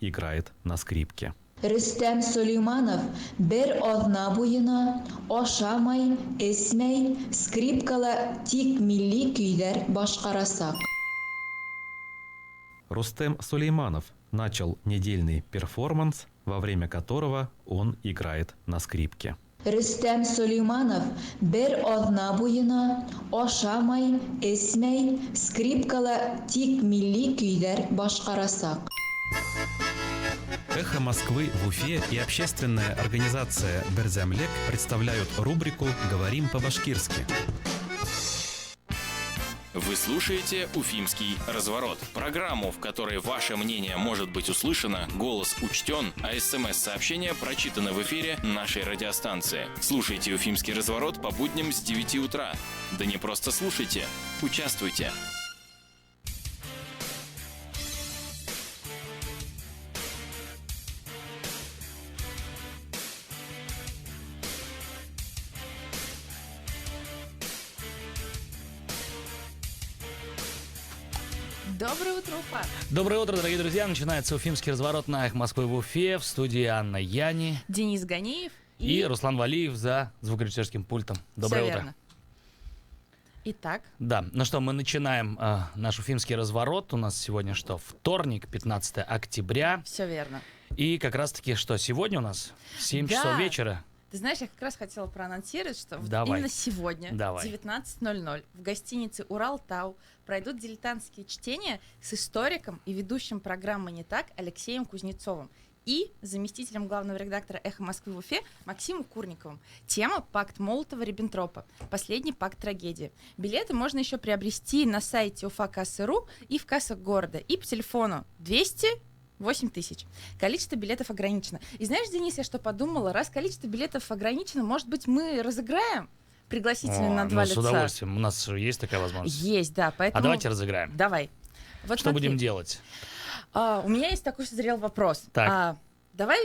играет на скрипке. Рөстәм Сөлейманов бер аҙна буена ашамай, эсмәй, скрипкала тик милли көйҙәр башҡарасаҡ. Рустем Сулейманов начал недельный перформанс, во время которого он играет на скрипке. Рөстәм Сөлейманов бер аҙна буена ашамай, эсмәй, скрипкала тик милли көйҙәр башҡарасаҡ. «Эхо Москвы» в Уфе и общественная организация «Берзямлек» представляют рубрику «Говорим по-башкирски». Вы слушаете «Уфимский разворот» – программу, в которой ваше мнение может быть услышано, голос учтен, а СМС-сообщения прочитаны в эфире нашей радиостанции. Слушайте «Уфимский разворот» по будням с 9 утра. Да не просто слушайте, участвуйте. Доброе утро, Уфа! Доброе утро, дорогие друзья. Начинается Уфимский разворот на «Эхо Москвы» в Уфе. В студии Анна Яни Денис Ганиев и Руслан Валиев за звукорежиссерским пультом. Доброе Все утро. верно. Итак, Да, ну что, мы начинаем наш Уфимский разворот. У нас сегодня что? Вторник, 15 октября. все верно. И как раз-таки что? Сегодня у нас 7 Да. часов вечера. Ты знаешь, я как раз хотела проанонсировать, что Давай. именно сегодня, Давай. 19:00, в гостинице «Урал-Тау» пройдут дилетантские чтения с историком и ведущим программы «Не так» Алексеем Кузнецовым и заместителем главного редактора «Эхо Москвы» в Уфе Максимом Курниковым. Тема «Пакт Молотова-Риббентропа. Последний пакт трагедии». Билеты можно еще приобрести на сайте ufa.kassa.ru и в кассах города, и по телефону 208 тысяч. Количество билетов ограничено. И знаешь, Денис, я что подумала? Раз количество билетов ограничено, может быть, мы разыграем пригласительные на два ну, с лица? удовольствием. У нас есть такая возможность. Есть, да. Поэтому... А давайте разыграем. Давай. Вот Что смотри. будем делать? У меня есть такой созрел вопрос. Так. Давай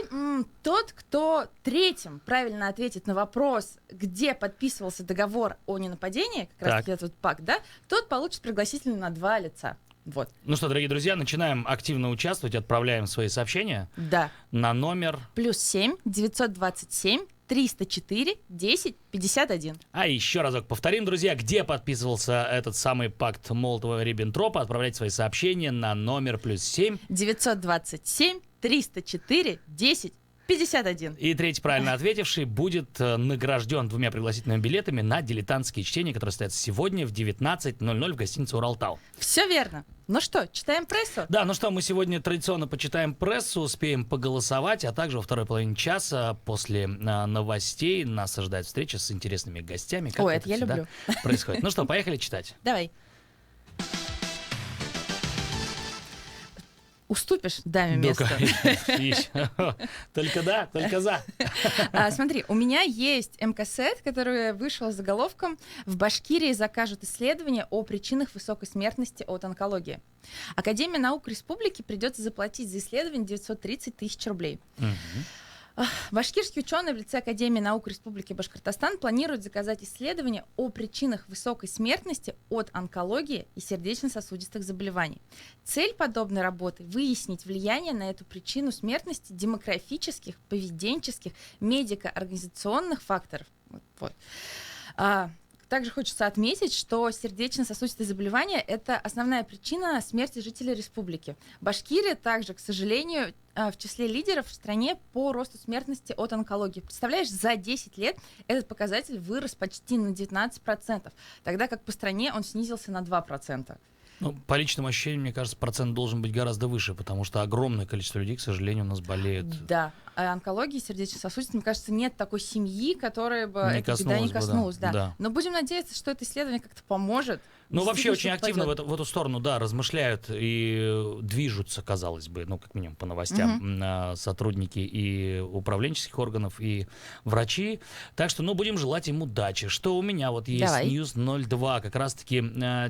тот, кто третьим правильно ответит на вопрос, где подписывался договор о ненападении, как раз Так. таки этот пакт, да, тот получит пригласительный на два лица. Вот. Ну что, дорогие друзья, начинаем активно участвовать, отправляем свои сообщения Да. на номер... +7 927 304 10 51. А еще разок повторим, друзья, где подписывался этот самый пакт Молотова-Риббентропа. Отправляйте свои сообщения на номер +7. 927 304 10 51. И третий правильно ответивший будет награжден 2 пригласительными билетами на дилетантские чтения, которые состоятся сегодня в 19:00 в гостинице «Урал-Тау». Все верно. Ну что, читаем прессу? Да, ну что, мы сегодня традиционно почитаем прессу, успеем поголосовать, а также во второй половине часа после новостей нас ожидает встреча с интересными гостями. Как Ой, это я всегда люблю. происходит. Ну что, поехали читать. Давай. Уступишь даме место? Только да, только за. Смотри, у меня есть МКСЭД, который вышел с заголовком «В Башкирии закажут исследования о причинах высокой смертности от онкологии». Академия наук республики придется заплатить за исследование 930 тысяч рублей. Башкирские ученые в лице Академии наук Республики Башкортостан планируют заказать исследования о причинах высокой смертности от онкологии и сердечно-сосудистых заболеваний. Цель подобной работы – выяснить влияние на эту причину смертности демографических, поведенческих, медико-организационных факторов. Вот. Также хочется отметить, что сердечно-сосудистые заболевания – это основная причина смерти жителей республики. Башкирия также, к сожалению, в числе лидеров в стране по росту смертности от онкологии. Представляешь, за 10 лет этот показатель вырос почти на 19%, тогда как по стране он снизился на 2%. Ну, по личным ощущениям, мне кажется, процент должен быть гораздо выше, потому что огромное количество людей, к сожалению, у нас болеют. Да, а онкологии, сердечно-сосудистой, мне кажется, нет такой семьи, которая бы Не эта беда не коснулась бы, коснулась. да. Да. Но будем надеяться, что это исследование как-то поможет. Ну, вообще Действительно, очень что-то активно пойдет. в эту сторону, да, размышляют и движутся, казалось бы, ну, как минимум по новостям, сотрудники и управленческих органов, и врачи. Так что, ну, будем желать им удачи. Что у меня вот есть Давай. News 02, как раз-таки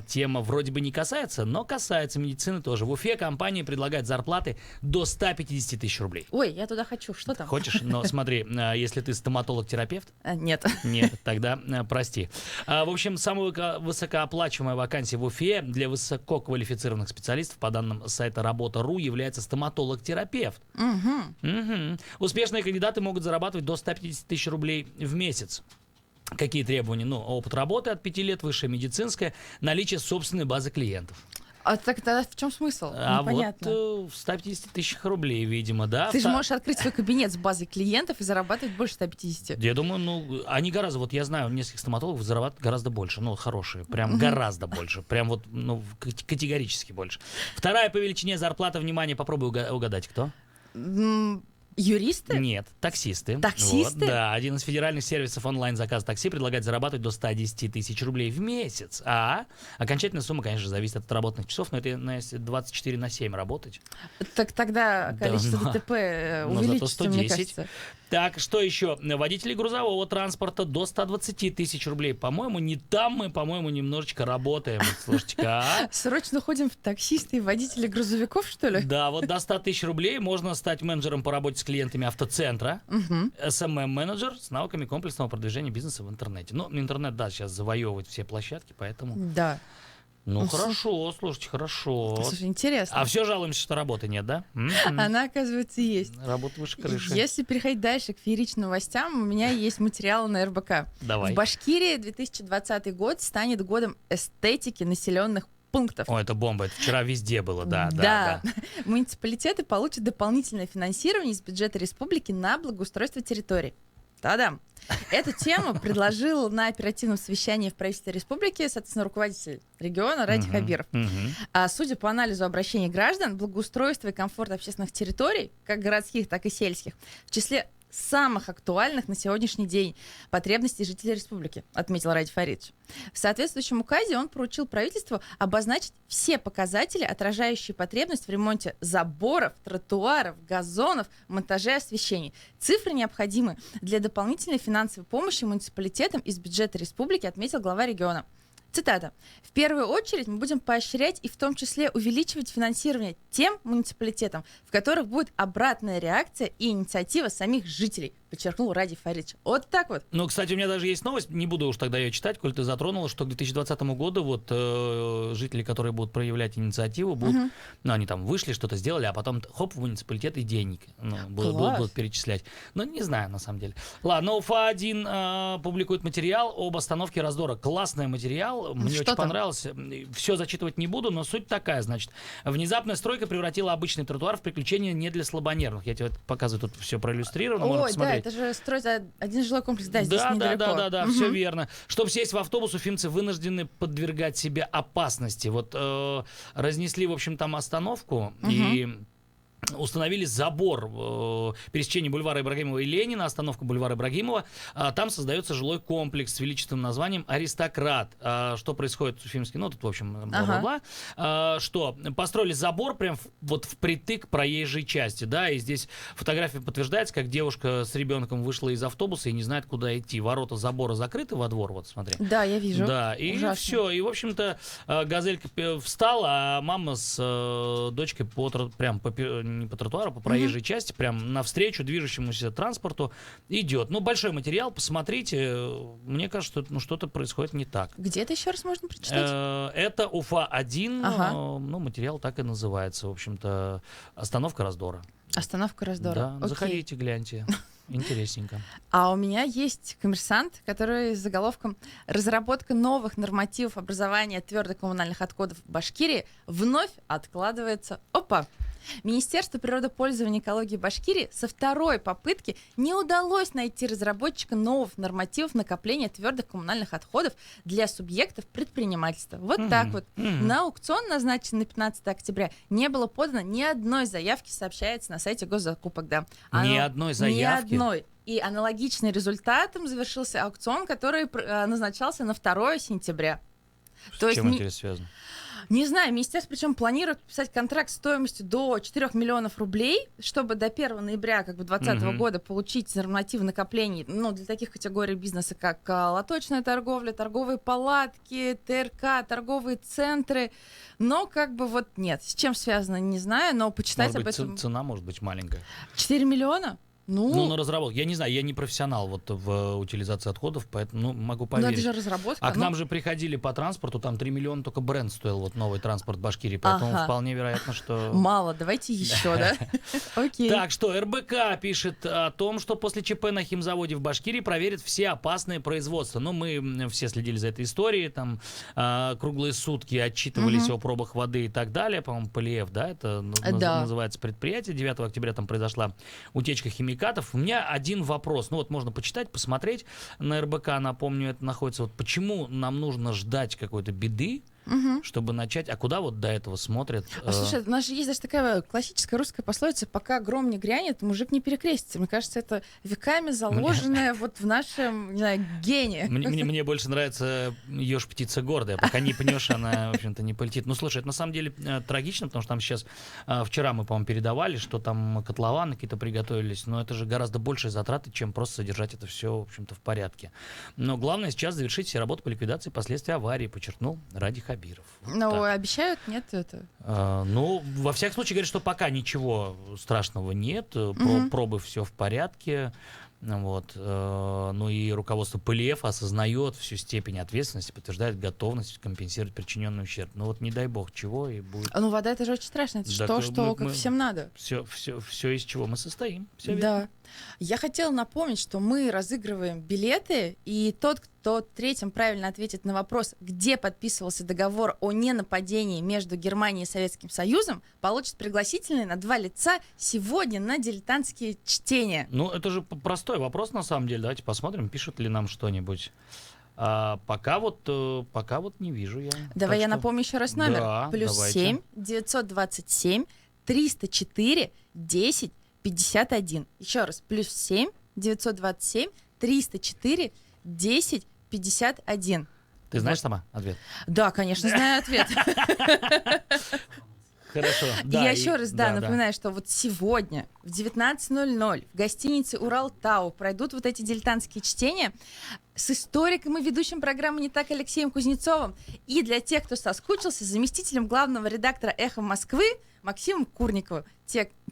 тема вроде бы не касается, но касается медицины тоже. В Уфе компания предлагает зарплаты до 150 тысяч рублей. Ой, я туда хочу. Что там? Хочешь? Но смотри, если ты стоматолог-терапевт, Нет. нет, тогда прости. В общем, самая высокооплачиваемая самая вакансия в Уфе для высококвалифицированных специалистов, по данным сайта Работа.ру, является стоматолог-терапевт. Успешные кандидаты могут зарабатывать до 150 тысяч рублей в месяц. Какие требования? Опыт работы от 5 лет, высшая медицинская, наличие собственной базы клиентов. А так тогда в чем смысл? Непонятно. Вот в 150 тысячах рублей, видимо, да. Ты же можешь открыть свой кабинет с базой клиентов и зарабатывать больше 150. Я думаю, они гораздо, вот я знаю, нескольких стоматологов зарабатывают гораздо больше, хорошие, прям гораздо больше, прям вот, категорически больше. Вторая по величине зарплата, внимание, попробуй угадать, кто? Юристы? Нет, таксисты. Таксисты? Вот, да, один из федеральных сервисов онлайн-заказ такси предлагает зарабатывать до 110 тысяч рублей в месяц. А окончательная сумма, конечно же, зависит от отработанных часов, но это если 24/7 работать. Так тогда количество ДТП увеличится, мне кажется. Так, что еще? Водители грузового транспорта до 120 тысяч рублей. По-моему, не там мы, немножечко работаем. Слушайте-ка, Срочно ходим в таксисты и водители грузовиков, что ли? Да, вот до 100 тысяч рублей можно стать менеджером по работе с клиентами автоцентра, SMM-менеджер с навыками комплексного продвижения бизнеса в интернете. Интернет, да, сейчас завоевывает все площадки, поэтому... Да. Хорошо, слушайте, хорошо. Слушай, интересно. А все жалуемся, что работы нет, да? Она, оказывается, есть. Работа выше крыши. Если переходить дальше к фееричным новостям, у меня есть материалы на РБК. Давай. В Башкирии 2020 год станет годом эстетики населенных пунктов. О, это бомба, это вчера везде было, да. Муниципалитеты получат дополнительное финансирование из бюджета республики на благоустройство территорий. Та-дам! Эту тему предложил на оперативном совещании в правительстве республики, соответственно, руководитель региона Ради Хабиров. А судя по анализу обращений граждан, благоустройство и комфорт общественных территорий, как городских, так и сельских, в числе самых актуальных на сегодняшний день потребностей жителей республики, отметил Ради Фаридович. В соответствующем указе он поручил правительству обозначить все показатели, отражающие потребность в ремонте заборов, тротуаров, газонов, монтаже освещений. Цифры необходимы для дополнительной финансовой помощи муниципалитетам из бюджета республики, отметил глава региона. Цитата. «В первую очередь мы будем поощрять и в том числе увеличивать финансирование тем муниципалитетам, в которых будет обратная реакция и инициатива самих жителей», подчеркнул Ради Фаридович. Вот так вот. Кстати, у меня даже есть новость, не буду уж тогда ее читать, коль ты затронула, что к 2020 году жители, которые будут проявлять инициативу, будут, они там вышли, что-то сделали, а потом хоп, в муниципалитет и денег будут перечислять. Не знаю, на самом деле. Ладно, УФА-1 публикует материал об остановке раздора. Классный материал, мне очень понравилось. Все зачитывать не буду, но суть такая, значит. Внезапная стройка превратила обычный тротуар в приключение не для слабонервных. Я тебе показываю, тут все проиллюстрировано, можно посмотреть. Это же строится один жилой комплекс, здесь недалеко. Да, все верно. Чтобы сесть в автобус, уфимцы вынуждены подвергать себя опасности. Разнесли, в общем, там остановку и установили забор пересечения бульвара Ибрагимова и Ленина, остановка бульвара Ибрагимова. Там создается жилой комплекс с величественным названием «Аристократ». Что происходит в Уфимске? Тут, в общем, бла-бла-бла. Что? Построили забор прям впритык к проезжей части, да, и здесь фотография подтверждается, как девушка с ребенком вышла из автобуса и не знает, куда идти. Ворота забора закрыты во двор, смотри. Да, я вижу. Да, и ужасно. все. И, в общем-то, газелька встала, а мама с дочкой не по тротуару, по проезжей части, прям навстречу движущемуся транспорту идет. Большой материал, посмотрите. Мне кажется, что что-то происходит не так. Где это еще раз можно прочитать? Это УФА-1, материал так и называется, в общем-то, «Остановка раздора». Остановка раздора. Да, заходите, гляньте. Интересненько. А у меня есть коммерсант, который с заголовком «Разработка новых нормативов образования твердых коммунальных отходов в Башкирии вновь откладывается». Опа! Министерству природопользования и экологии Башкирии со второй попытки не удалось найти разработчика новых нормативов накопления твердых коммунальных отходов для субъектов предпринимательства. Так вот. На аукцион, назначенный на 15 октября, не было подано ни одной заявки, сообщается на сайте госзакупок. Да. Ни одной заявки? Ни одной. И аналогичным результатом завершился аукцион, который назначался на 2 сентября. С чем это связано? Не знаю, министерство причем планирует подписать контракт стоимостью до 4 миллионов рублей, чтобы до 1 ноября 2020 года получить нормативы накоплений для таких категорий бизнеса, как лоточная торговля, торговые палатки, ТРК, торговые центры. Но нет. С чем связано, не знаю, но почитать может об этом... Цена может быть маленькая. 4 миллиона? Ну, на разработку. Я не знаю, я не профессионал вот в утилизации отходов, поэтому могу ну поверить. это же разработка. А к нам же приходили по транспорту, там 3 миллиона только бренд стоил, вот новый транспорт Башкирии, поэтому Ага. вполне вероятно, что... Мало, давайте еще, да? Окей. Так что РБК пишет о том, что после ЧП на химзаводе в Башкирии проверят все опасные производства. Ну, мы все следили за этой историей, там круглые сутки отчитывались о пробах воды и так далее. По-моему, Полиев, да, это Да. называется предприятие. 9 октября там произошла утечка химикатов. У меня один вопрос. Ну, вот можно почитать, посмотреть на РБК. Напомню, это находится. Вот почему нам нужно ждать какой-то беды, чтобы начать, а куда вот до этого смотрят? Слушай, у нас же есть даже такая классическая русская пословица: пока гром не грянет, мужик не перекрестится. Мне кажется, это веками заложенное вот в нашем, не знаю, гене. Мне больше нравится ешь птица гордая. Пока не пнешь, она, в общем-то, не полетит. Ну, слушай, это на самом деле трагично, потому что там сейчас, вчера мы, по-моему, передавали, что там котлованы какие-то приготовились, но это же гораздо большие затраты, чем просто содержать это все, в общем-то, в порядке. Но главное сейчас завершить все работы по ликвидации последствий аварии, подчеркнул Ради Хабиров. Вот Но так. обещают, нет, это. Ну, во всяком случае, говорят, что пока ничего страшного нет, пробы все в порядке. Вот. Ну и руководство ПЛФ осознает всю степень ответственности, подтверждает готовность компенсировать причиненный ущерб. Ну вот не дай бог чего и будет. Ну, вода это же очень страшно. Это Так, то, что как мы- всем надо. Все, из чего мы состоим. Всё верно. Да. Я хотела напомнить, что мы разыгрываем билеты, и тот, кто третьим правильно ответит на вопрос, где подписывался договор о ненападении между Германией и Советским Союзом, получит пригласительные на 2 лица сегодня на дилетантские чтения. Ну, это же простой вопрос, на самом деле. Давайте посмотрим, пишут ли нам что-нибудь. Пока вот не вижу я. Давай Так я что- напомню еще раз номер. Да, Плюс давайте. 7 927 304 10 51. Еще раз. Плюс 7 927 304 10 51. Ты знаешь сама ответ? Да, конечно, знаю ответ. Хорошо. И Да, я еще раз, напоминаю, что вот сегодня в 19:00 в гостинице «Урал-Тау» пройдут вот эти дилетантские чтения с историком и ведущим программы «Не так» Алексеем Кузнецовым. И для тех, кто соскучился, заместителем главного редактора «Эхо Москвы» Максимом Курниковым.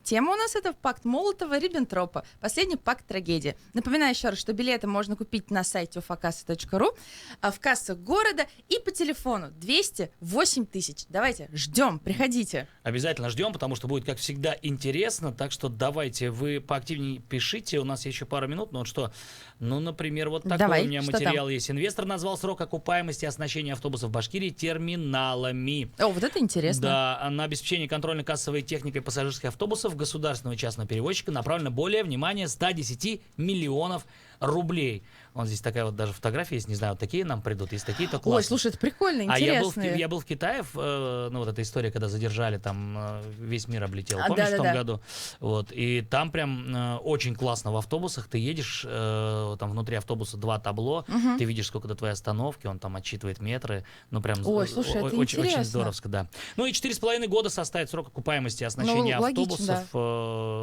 Тема у нас это пакт Молотова-Риббентропа. Последний пакт трагедии. Напоминаю еще раз, что билеты можно купить на сайте ufakassa.ru, в кассах города и по телефону 208 тысяч. Давайте, ждем, приходите. Обязательно ждем, потому что будет, как всегда, интересно. Так что давайте, вы поактивнее пишите. У нас еще пару минут. Ну вот что, ну, например, вот такой Давай, у меня что материал есть. Инвестор назвал срок окупаемости оснащения автобусов в Башкирии терминалами. О, вот это интересно. Да, на обеспечение контрольно-кассовой техникой пассажирских автобусов государственного и частного перевозчика направлено более, внимание, 110 миллионов рублей. Вон здесь такая вот даже фотография есть, не знаю, вот такие нам придут, есть такие-то классные. Ой, слушай, это прикольно, А интересно. я был в Китае, ну вот эта история, когда задержали, там весь мир облетел, А, помнишь, в том да-да-да. году? Вот, и там прям очень классно в автобусах, ты едешь, там внутри автобуса 2 табло, ты видишь, сколько до твоей остановки, он там отсчитывает метры, ну прям Ой, слушай, это очень интересно. здоровско, да. Ну и 4,5 года составит срок окупаемости оснащения Ну, логично, автобусов,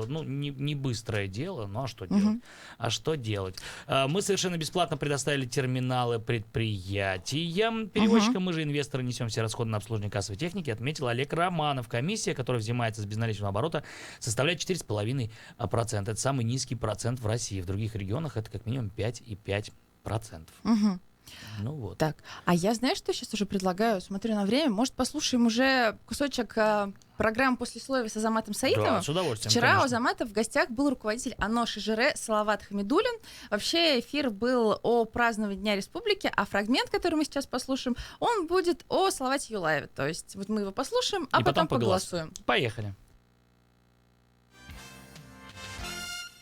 ну не быстрое дело, ну а что делать? А что делать? Мы совершенно бесплатно предоставили терминалы предприятиям, перевозчикам. Мы же, инвесторы, несем все расходы на обслуживание кассовой техники, отметил Олег Романов. Комиссия, которая взимается с безналичного оборота, составляет 4,5%. Это самый низкий процент в России. В других регионах это как минимум 5,5%. Мгм. Ну вот. Так, а я, знаешь, что сейчас уже предлагаю? Смотрю на время. Может, послушаем уже кусочек программы «Послесловие» с Азаматом Саитовым? Да, с удовольствием, Вчера конечно. у Азамата в гостях был руководитель АНО ШЖР Салават Хамидуллин. Вообще эфир был о праздновании Дня Республики, а фрагмент, который мы сейчас послушаем, он будет о Салавате Юлаеве. То есть вот мы его послушаем, а И потом потом поголосуем. Поехали.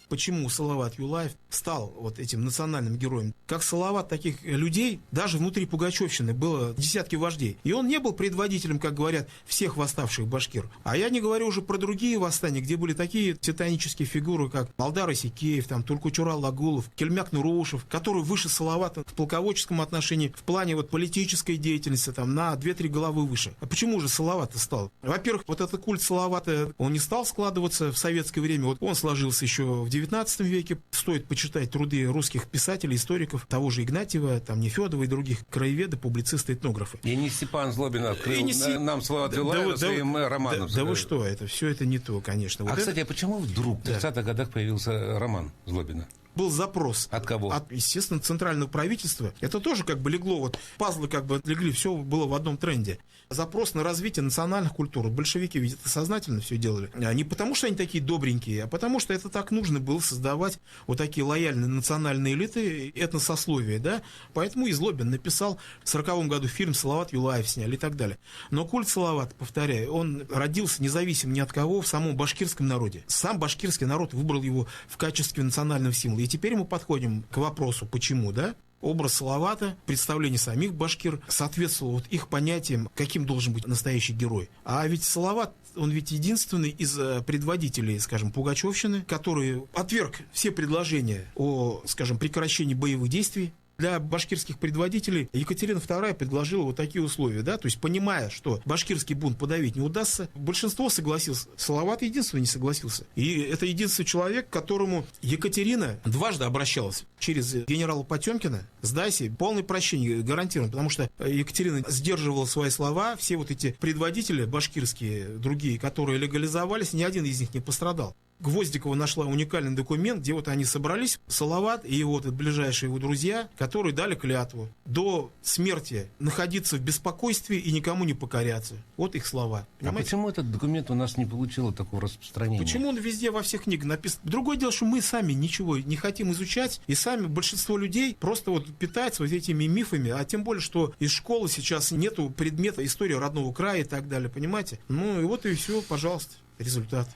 Почему Салават Юлаев стал вот этим национальным героем? Как Салават, таких людей даже внутри Пугачевщины было десятки вождей. И он не был предводителем, как говорят, всех восставших башкир. А я не говорю уже про другие восстания, где были такие титанические фигуры, как Балдар Исикеев, там, Туркучура Лагулов, Кельмяк Нурушев, который выше Салавата в полководческом отношении, в плане вот политической деятельности, там, на 2-3 головы выше. А почему же Салават стал? Во-первых, вот этот культ Салавата, он не стал складываться в советское время. Вот он сложился еще в 19 веке. Стоит почитать труды русских писателей, историков. историков, того же Игнатьева, там, Нефедова и других, краеведы, публицисты, этнографы. И не Степан Злобин открыл нам Салават Юлаев своим романом. Да вы что, все это не то, конечно. Кстати, а почему вдруг в 30-х годах появился роман Злобина? Был запрос. От кого? От, естественно, центрального правительства. Это тоже как бы легло, вот пазлы как бы легли, все было в одном тренде. Запрос на развитие национальных культур. Большевики ведь это сознательно все делали. Не потому, что они такие добренькие, а потому, что это так нужно было создавать вот такие лояльные национальные элиты, этносословия, да. Поэтому и Злобин написал в 1940 году фильм «Салават Юлаев» сняли и так далее. Но культ Салавата, повторяю, он родился независимо ни от кого в самом башкирском народе. Сам башкирский народ выбрал его в качестве национального символа. И теперь мы подходим к вопросу, почему, да? Образ Салавата, представление самих башкир соответствовало вот их понятиям, каким должен быть настоящий герой. А ведь Салават, он ведь единственный из предводителей, скажем, пугачевщины, который отверг все предложения о, скажем, прекращении боевых действий. Для башкирских предводителей Екатерина II предложила вот такие условия, да, то есть понимая, что башкирский бунт подавить не удастся, большинство согласилось, Салават единственный не согласился. И это единственный человек, к которому Екатерина дважды обращалась через генерала Потемкина: сдайся, полное прощение гарантировано, потому что Екатерина сдерживала свои слова, все вот эти предводители башкирские, другие, которые легализовались, ни один из них не пострадал. Гвоздикова нашла уникальный документ, где вот они собрались, Салават и вот ближайшие его друзья, которые дали клятву до смерти находиться в беспокойстве и никому не покоряться. Вот их слова. Понимаете? А почему этот документ у нас не получил такого распространения? Почему он везде во всех книгах написан? Другое дело, что мы сами ничего не хотим изучать, и сами большинство людей просто вот питаются вот этими мифами, а тем более, что из школы сейчас нету предмета истории родного края и так далее, понимаете? Ну и вот и все, пожалуйста, результат.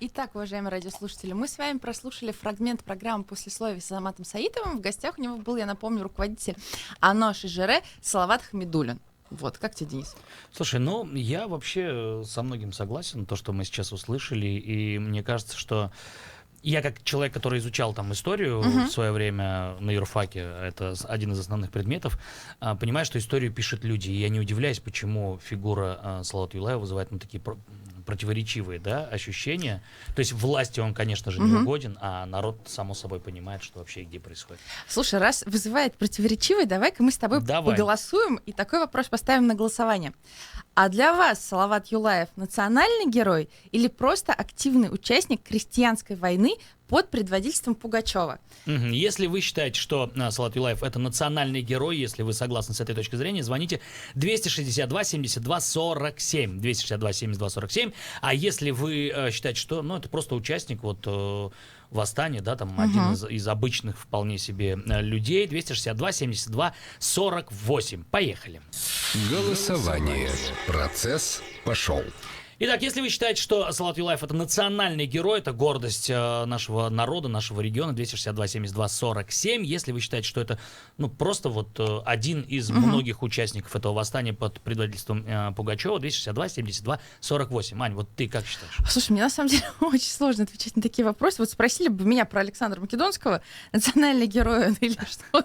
Итак, уважаемые радиослушатели, мы с вами прослушали фрагмент программы «Послесловие» с Азаматом Саитовым. В гостях у него был, я напомню, руководитель АНО ШЖР Салават Хамидуллин. Вот, как тебе, Денис? Слушай, ну, я вообще со многим согласен, то, что мы сейчас услышали, и мне кажется, что я как человек, который изучал там историю в свое время на юрфаке, это один из основных предметов, понимаю, что историю пишут люди, и я не удивляюсь, почему фигура Салавата Юлаева вызывает такие противоречивые, да, ощущения. То есть власти он, конечно же, не угоден, а народ, само собой, понимает, что вообще и где происходит. Слушай, раз вызывает противоречивые, давай-ка мы с тобой поголосуем и такой вопрос поставим на голосование. А для вас Салават Юлаев национальный герой или просто активный участник крестьянской войны под предводительством Пугачева? Если вы считаете, что Салават Юлаев — это национальный герой, если вы согласны с этой точкой зрения, звоните 262-72-47. 262-72-47. А если вы считаете, что это просто участник восстания, да, там один из обычных вполне себе людей, 262-72-48. Поехали. Голосование. Процесс пошел. Итак, если вы считаете, что Салават Юлаев — это национальный герой, это гордость нашего народа, нашего региона, 262-72-47. Если вы считаете, что это просто один из многих участников этого восстания под предводительством Пугачева, 262-72-48. Ань, вот ты как считаешь? Слушай, мне на самом деле очень сложно отвечать на такие вопросы. Вот спросили бы меня про Александра Македонского, национальный герой он или что,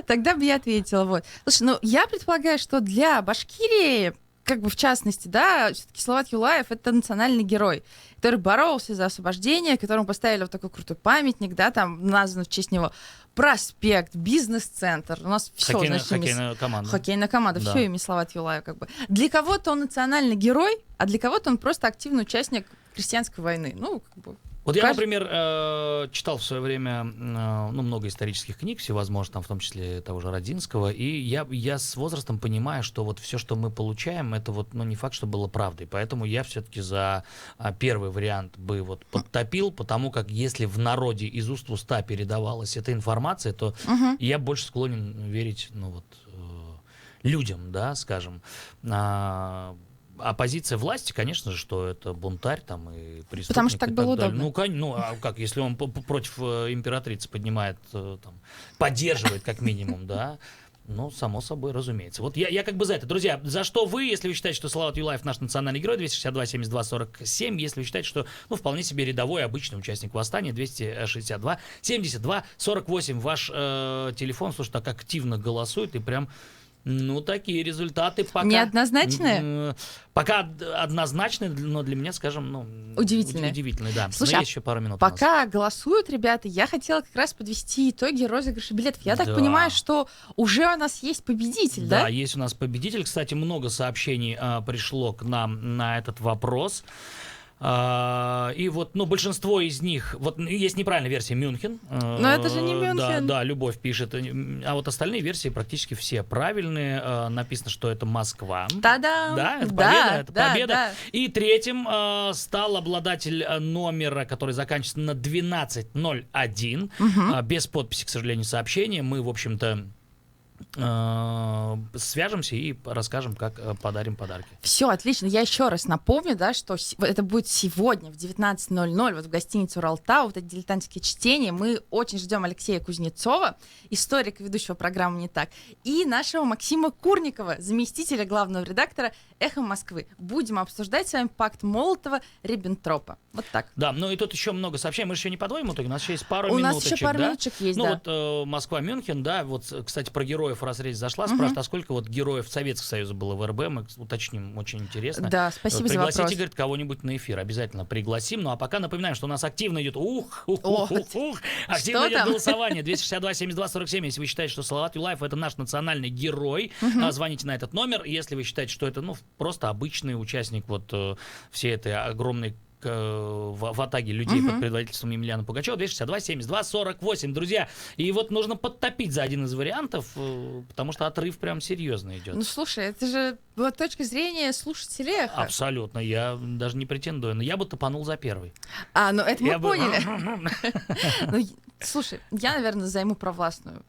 тогда бы я ответила. Вот. Слушай, я предполагаю, что для Башкирии, как бы в частности, да, все-таки Салават Юлаев — это национальный герой, который боролся за освобождение, которому поставили вот такой крутой памятник, да, там назван в честь него проспект, бизнес-центр. У нас все, хоккейная команда. Хоккейная команда, да. Все имя Салават Юлаев как бы. Для кого-то он национальный герой, а для кого-то он просто активный участник крестьянской войны. Вот я, например, читал в свое время много исторических книг, всевозможных, там, в том числе того же Родинского, и я с возрастом понимаю, что вот все, что мы получаем, это не факт, что было правдой. Поэтому я все-таки за первый вариант бы подтопил, потому как если в народе из уст в уста передавалась эта информация, то я больше склонен верить людям, да, скажем. А позиция власти, конечно же, что это бунтарь там и преступник. Потому что так было удобно. А как, если он против императрицы поднимает, поддерживает как минимум, да, само собой, разумеется. Вот я как бы за это. Друзья, за что вы, если вы считаете, что Салават Юлаев наш национальный герой, 262-72-47, если вы считаете, что, вполне себе рядовой, обычный участник восстания, 262-72-48, ваш телефон, слушай, так активно голосует, и прям Ну, такие результаты пока... Неоднозначные? Пока однозначные, но для меня, скажем, ну... Удивительные. Удивительные, да. Слушай, но есть еще пару минут. Пока голосуют ребята, я хотела как раз подвести итоги розыгрыша билетов. Я так понимаю, что уже у нас есть победитель, да? Да, есть у нас победитель. Кстати, много сообщений пришло к нам на этот вопрос. И вот, ну, большинство из них, вот есть неправильная версия Мюнхен. Но это же не Мюнхен. Да, Любовь пишет. А вот остальные версии практически все правильные. Написано, что это Москва. Та-дам! Да, это победа, это да, победа. Да. И третьим стал обладатель номера, который заканчивается на 1201. Без подписи, к сожалению, сообщения. Мы, в общем-то, свяжемся и расскажем, как подарим подарки. Все, отлично. Я еще раз напомню, да, что это будет сегодня в 19:00 вот в гостинице «Уралтау», вот это дилетантские чтения. Мы очень ждем Алексея Кузнецова, историка, ведущего программы «Не так», и нашего Максима Курникова, заместителя главного редактора «Эхо Москвы». Будем обсуждать с вами пакт Молотова-Риббентропа. Вот так. Да, ну и тут еще много сообщений. Мы же еще не подводим итоги, у нас еще есть пару минуточек. У нас еще пару минуточек есть, ну, да. Вот Москва-Мюнхен, да, вот, кстати, про героев, раз речь зашла, спрашивают, а сколько вот героев Советского Союза было в РБ, мы уточним, очень интересно. Да, спасибо за вопрос. Пригласите, говорит, кого-нибудь на эфир, обязательно пригласим. Ну а пока напоминаем, что у нас активно идет, активно идет голосование, 262-72-47, если вы считаете, что Салават Юлаев это наш национальный герой, звоните на этот номер, если вы считаете, что это, ну, просто обычный участник вот всей этой огромной в атаге людей под предводительством Емельяна Пугачева, 262-72-48, друзья. И вот нужно подтопить за один из вариантов, потому что отрыв прям серьезно идет. Ну, слушай, это же была точка зрения слушателей «Эхо». Абсолютно, я даже не претендую, но я бы топанул за первый. Ну это мы поняли. Слушай, я, наверное, займу провластную.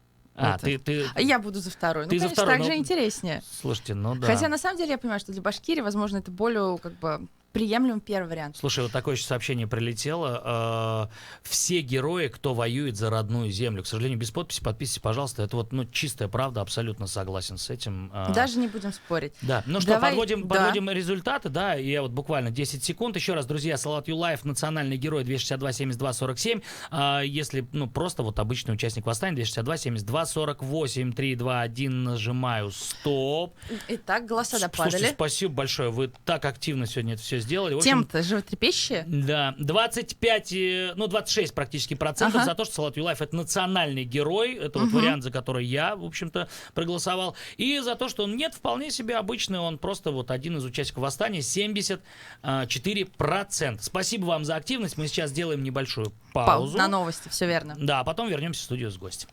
Я буду за второй. Ну, конечно, так же интереснее. Слушайте, ну да. Хотя, на самом деле, я понимаю, что для Башкирии, возможно, это более, как бы, приемлемый первый вариант. Слушай, вот такое еще сообщение прилетело. Все герои, кто воюет за родную землю. К сожалению, без подписи, подписывайтесь, пожалуйста. Это вот, ну, чистая правда, абсолютно согласен с этим. Даже не будем спорить. Да, ну что, подводим результаты, да, и я вот буквально 10 секунд. Еще раз, друзья, Салават Юлаев, национальный герой, 262-72-47. Если, ну, просто вот обычный участник восстания, 262-72-48, 3, 2, 1, нажимаю стоп. Итак, голоса допадали. Слушайте, спасибо большое, вы так активно сегодня это все сделали. Тема-то животрепещущая. Да, 26 практически процентов за то, что Салават Юлаев это национальный герой. Это вот вариант, за который я, в общем-то, проголосовал. И за то, что он нет, вполне себе обычный, он просто вот один из участников восстания, 74%. Спасибо вам за активность. Мы сейчас сделаем небольшую паузу. На новости, все верно. Да, а потом вернемся в студию с гостем.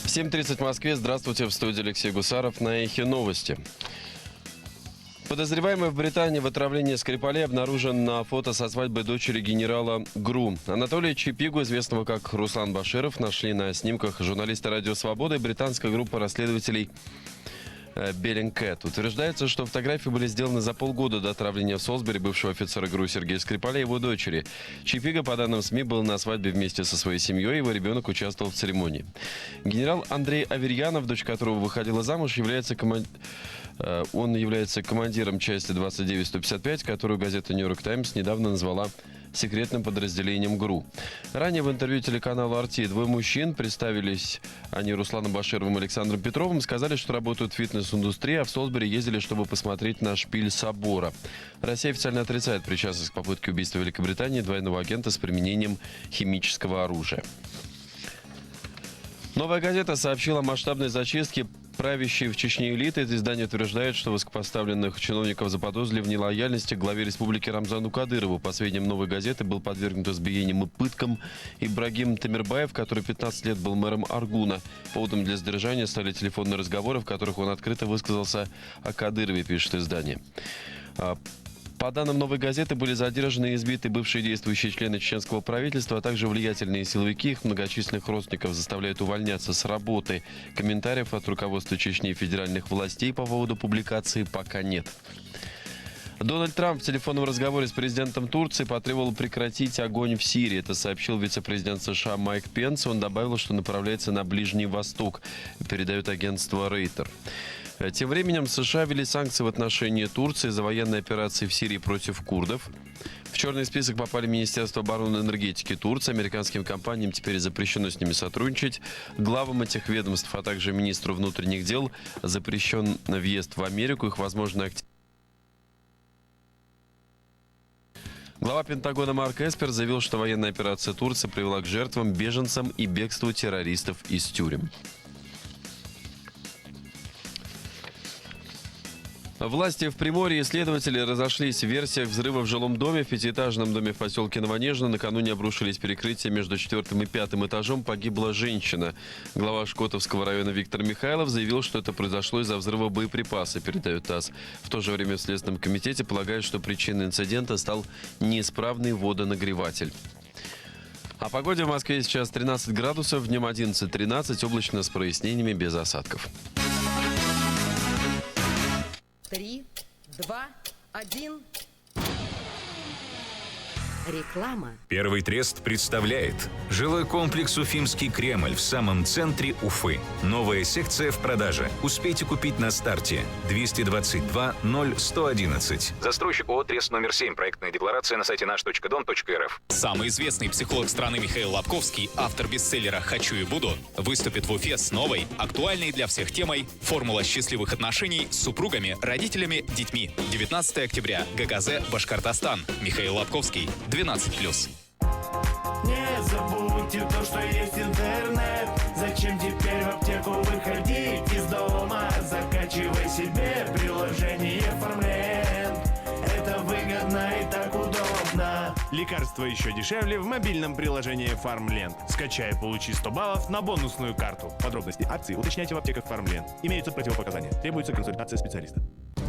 В 7:30 в Москве. Здравствуйте, в студии Алексей Гусаров на Эхе Новости. Подозреваемый в Британии в отравлении Скрипалей обнаружен на фото со свадьбы дочери генерала ГРУ. Анатолия Чипигу, известного как Руслан Баширов, нашли на снимках журналисты «Радио Свобода» и британская группа расследователей Беллингкэт. Утверждается, что фотографии были сделаны за полгода до отравления в Солсбери бывшего офицера ГРУ Сергея Скрипаля и его дочери. Чипига, по данным СМИ, был на свадьбе вместе со своей семьей, его ребенок участвовал в церемонии. Генерал Андрей Аверьянов, дочь которого выходила замуж, является командиром части 29-155, которую газета «Нью-Йорк Таймс» недавно назвала секретным подразделением ГРУ. Ранее в интервью телеканалу «Арти» двое мужчин, представились они Русланом Башировым и Александром Петровым, сказали, что работают в фитнес-индустрии, а в Солсбери ездили, чтобы посмотреть на шпиль собора. Россия официально отрицает причастность к попытке убийства Великобритании двойного агента с применением химического оружия. «Новая газета» сообщила о масштабной зачистке правящей в Чечне элиты. Это издание утверждает, что высокопоставленных чиновников заподозрили в нелояльности к главе республики Рамзану Кадырову. По сведениям «Новой газеты», был подвергнут избиениям и пыткам Ибрагим Тамирбаев, который 15 лет был мэром Аргуна. Поводом для задержания стали телефонные разговоры, в которых он открыто высказался о Кадырове, пишет издание. По данным «Новой газеты», были задержаны и избиты бывшие действующие члены чеченского правительства, а также влиятельные силовики. Их многочисленных родственников заставляют увольняться с работы. Комментариев от руководства Чечни и федеральных властей по поводу публикации пока нет. Дональд Трамп в телефонном разговоре с президентом Турции потребовал прекратить огонь в Сирии. Это сообщил вице-президент США Майк Пенс. Он добавил, что направляется на Ближний Восток, передает агентство Рейтер. Тем временем США ввели санкции в отношении Турции за военные операции в Сирии против курдов. В черный список попали Министерство обороны и энергетики Турции. Американским компаниям теперь запрещено с ними сотрудничать. Главам этих ведомств, а также министру внутренних дел запрещен въезд в Америку. Их возможно активность. Глава Пентагона Марк Эспер заявил, что военная операция Турции привела к жертвам, беженцам и бегству террористов из тюрем. Власти в Приморье и следователи разошлись в версиях взрыва в жилом доме. В пятиэтажном доме в поселке Новонежно накануне обрушились перекрытия между 4 и 5 этажом. Погибла женщина. Глава Шкотовского района Виктор Михайлов заявил, что это произошло из-за взрыва боеприпаса, передает ТАСС. В то же время в Следственном комитете полагают, что причиной инцидента стал неисправный водонагреватель. О погоде в Москве сейчас 13 градусов, днем 11-13, облачно с прояснениями, без осадков. 3, 2, 1. Реклама. Первый трест представляет жилой комплекс «Уфимский Кремль» в самом центре Уфы. Новая секция в продаже. Успейте купить на старте. 222 0111. Застройщик ООО «Трест» номер 7. Проектная декларация на сайте наш.дом.рф. Самый известный психолог страны Михаил Лобковский, автор бестселлера «Хочу и буду», выступит в Уфе с новой, актуальной для всех темой «Формула счастливых отношений с супругами, родителями, детьми». 19 октября. ГКЗ, Башкортостан. Михаил Лобковский. 12+. Не забудьте то, что есть интернет. Зачем теперь в аптеку выходить из дома? Закачивай себе приложение Фармленд. Это выгодно и так удобно. Лекарства еще дешевле в мобильном приложении Фармленд. Скачай, получи 100 баллов на бонусную карту. Подробности акции уточняйте в аптеках Фармленд. Имеются противопоказания. Требуется консультация специалиста.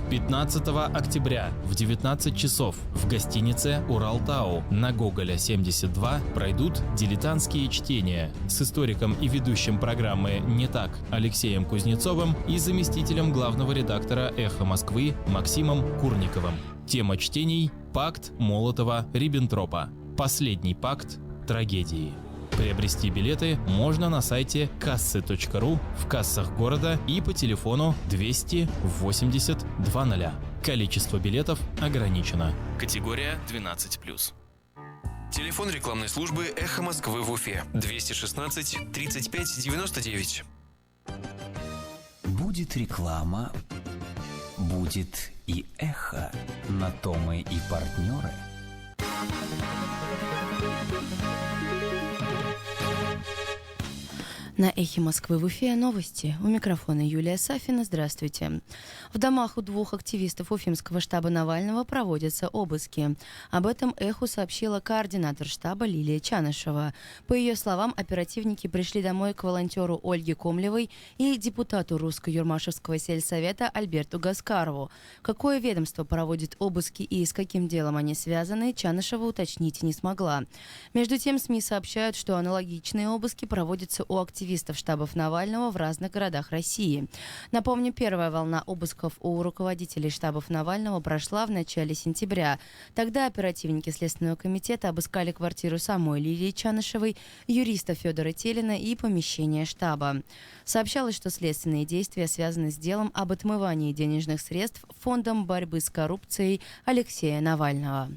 15 октября в 19 часов в гостинице «Уралтау» на Гоголя 72 пройдут дилетантские чтения с историком и ведущим программы «Не так» Алексеем Кузнецовым и заместителем главного редактора «Эхо Москвы» Максимом Курниковым. Тема чтений «Пакт Молотова-Риббентропа. Последний пакт трагедии». Приобрести билеты можно на сайте kasсы.ru, в кассах города и по телефону 280 20. Количество билетов ограничено. Категория 12+. Телефон рекламной службы «Эхо Москвы» в Уфе. 216 35 99. Будет реклама, будет и эхо. На то мы и партнеры. На «Эхе Москвы» в Уфе новости. У микрофона Юлия Сафина. Здравствуйте. В домах у 2 активистов Уфимского штаба Навального проводятся обыски. Об этом «Эху» сообщила координатор штаба Лилия Чанышева. По ее словам, оперативники пришли домой к волонтеру Ольге Комлевой и депутату Русско-Юрмашевского сельсовета Альберту Гаскарову. Какое ведомство проводит обыски и с каким делом они связаны, Чанышева уточнить не смогла. Между тем, СМИ сообщают, что аналогичные обыски проводятся у активистов штабов Навального в разных городах России. Напомню, первая волна обысков у руководителей штабов Навального прошла в начале сентября. Тогда оперативники Следственного комитета обыскали квартиру самой Лилии Чанышевой, юриста Федора Телина и помещение штаба. Сообщалось, что следственные действия связаны с делом об отмывании денежных средств Фондом борьбы с коррупцией Алексея Навального.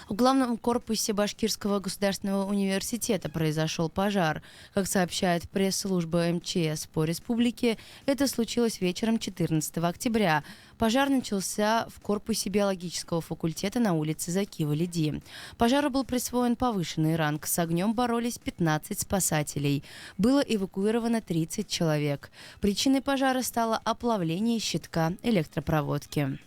В главном корпусе Башкирского государственного университета произошел пожар. Как сообщает пресс-служба МЧС по республике, это случилось вечером 14 октября. Пожар начался в корпусе биологического факультета на улице Закива-Лиди. Пожару был присвоен повышенный ранг. С огнем боролись 15 спасателей. Было эвакуировано 30 человек. Причиной пожара стало оплавление щитка электропроводки.